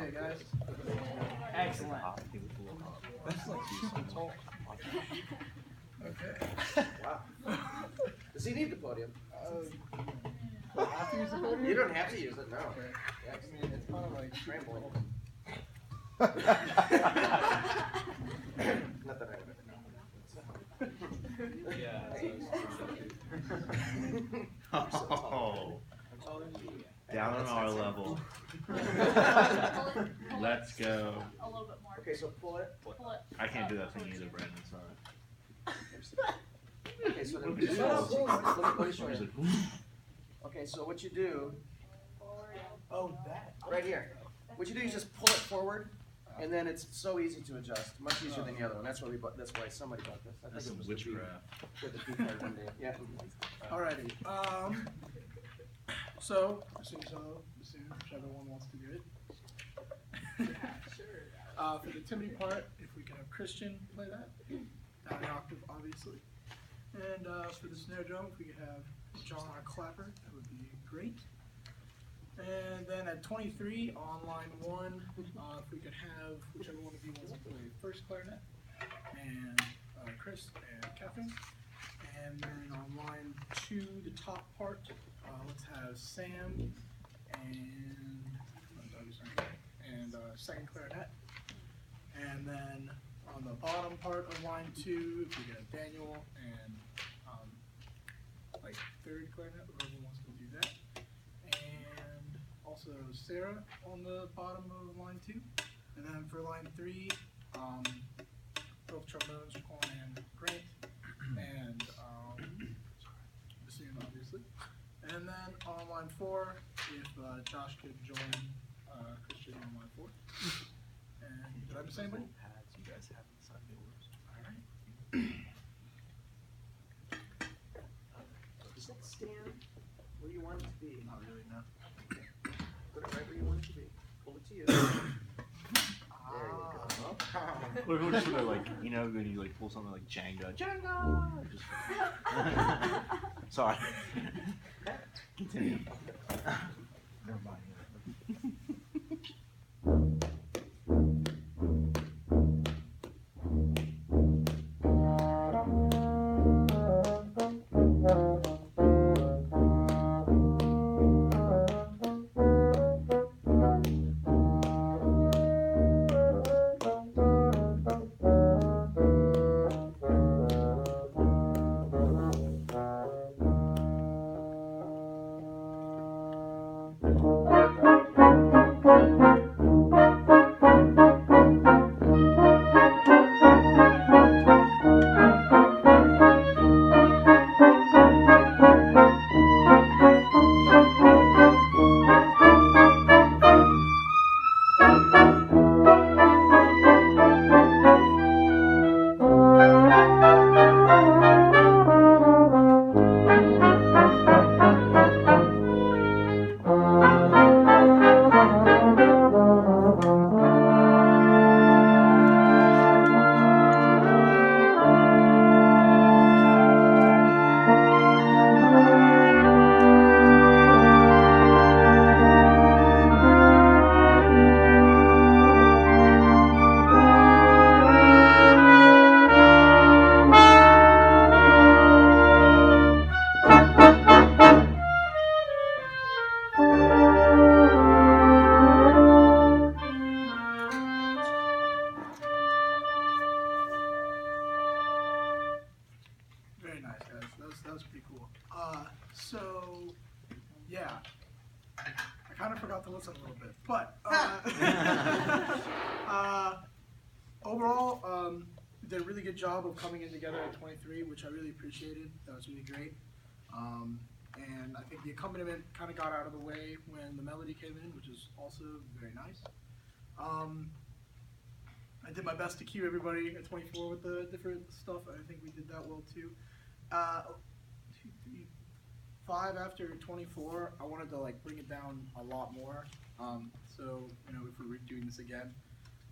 Okay, guys. Excellent. That's like super tall. Okay. Wow. Does he need the podium? I have to use the podium? You don't have to use it, no. Okay. Yeah, I mean, it's kind of like Scrambling. Not that I would ever know. Oh, down on our level. Pull Let's go. a little bit more. Okay, so pull it. Pull it. I can't do that thing either, Brandon. Sorry. Okay, so then Look at let me show you. Okay, so what you do, Oh, that. right here, what you do is just pull it forward, and then it's so easy to adjust, much easier than the other one. That's why that's why somebody bought this. I That's think some it was the witchcraft. the key card one day. Yeah. Alrighty. So, whichever one wants to do it. For the Timony part, if we can have Christian play that, down the octave, obviously. And for the snare drum, if we could have John on a clapper, that would be great. And then at 23, on line 1, if we could have whichever one of you wants to play first clarinet, and Chris and Catherine. And then on line 2, the top part, let's have Sam and second clarinet. And then on the bottom part of line 2, if we get Daniel and like third clarinet, whoever wants to do that. And also Sarah on the bottom of line 2. And then for line 3, both trombones, Quan and Grant. And Bassoon, obviously. And then on line 4, if Josh could join Christian on line 4. And did I miss anybody? You guys have inside the orders. Alright. Does that stand where you want it to be? Not really, no. Put it right where you want it to be. Pull it to you. There you go. What if we just sort of like, you know, when you like pull something like Jenga? Just, sorry. Continue. Never mind. Very nice, guys. That was pretty cool. So, yeah. I kind of forgot to listen a little bit. But, overall, did a really good job of coming in together at 23, which I really appreciated. That was really great. And I think the accompaniment kind of got out of the way when the melody came in, which is also very nice. I did my best to cue everybody at 24 with the different stuff. I think we did that well too. 2, 3, 5 after 24, I wanted to like bring it down a lot more. So you know, if we were doing this again,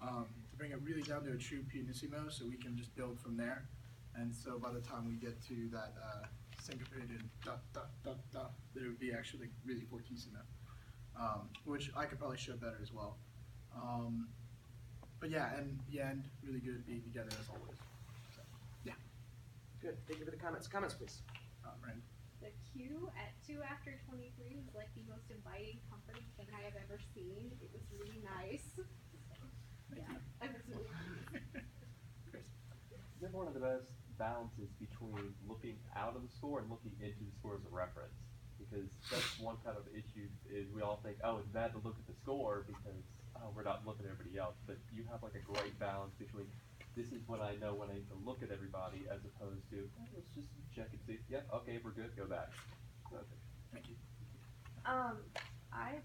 to bring it really down to a true pianissimo, so we can just build from there. And so by the time we get to that syncopated da da da da, that it would be actually really fortissimo, which I could probably show better as well. But yeah, and the end, really good being together as always. So, Good. Thank you for the comments. Comments, please. Brandon. The queue at 2 after 23 was like the most inviting, comforting thing I have ever seen. It was really nice. Yeah, I was really pleased. Chris. I think one of the best balances between looking out of the store and looking into the store as a reference. Because that's one kind of issue is we all think, oh, it's bad to look at the score because we're not looking at everybody else. But you have like a great balance between this is when I know when I need to look at everybody as opposed to let's just check and see. Yep, okay, we're good. Go back. Okay. Thank you. I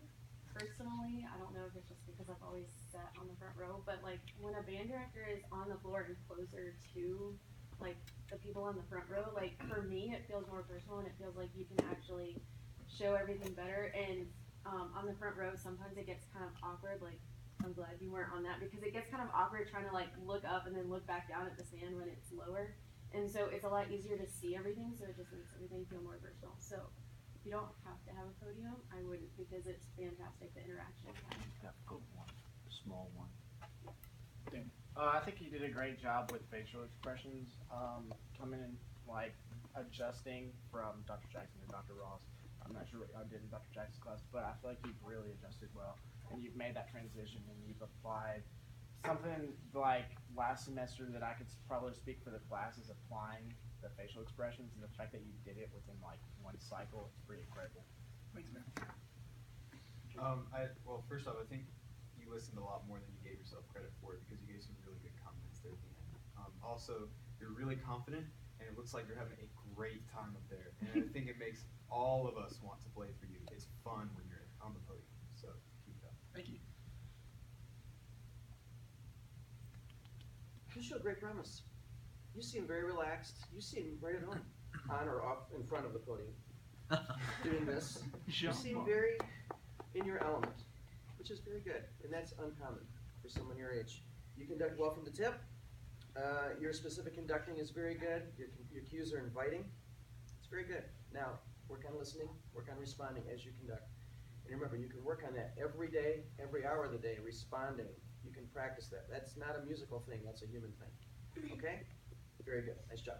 personally, I don't know if it's just because I've always sat on the front row, but like when a band director is on the floor and closer to like the people on the front row, like for me it feels more personal and it feels like you can actually show everything better. And on the front row sometimes it gets kind of awkward. Like I'm glad you weren't on that because it gets kind of awkward trying to like look up and then look back down at the stand when it's lower. And so it's a lot easier to see everything, so it just makes everything feel more personal. So if you don't have to have a podium, I wouldn't because it's fantastic, the interaction. Have to go one, small one. I think you did a great job with facial expressions, coming in, like, adjusting from Dr. Jackson to Dr. Ross. I'm not sure what I did in Dr. Jackson's class, but I feel like you've really adjusted well, and you've made that transition, and you've applied something like last semester that I could probably speak for the class is applying the facial expressions, and the fact that you did it within, like, one cycle, it's pretty incredible. Thanks, man. Well, first off, I think you listened a lot more than you gave yourself credit for because you gave some really good comments there at the end. Also, you're really confident, and it looks like you're having a great time up there. And I think it makes all of us want to play for you. It's fun when you're on the podium, so keep it up. Thank you. You showed great promise. You seem very relaxed. You seem right at home, on or off in front of the podium, doing this. You seem very in your element, which is very good, and that's uncommon for someone your age. You conduct well from the tip. Your specific conducting is very good. Your cues are inviting. It's very good. Now, work on listening, work on responding as you conduct. And remember, you can work on that every day, every hour of the day, responding. You can practice that. That's not a musical thing, that's a human thing. Okay? Very good. Nice job.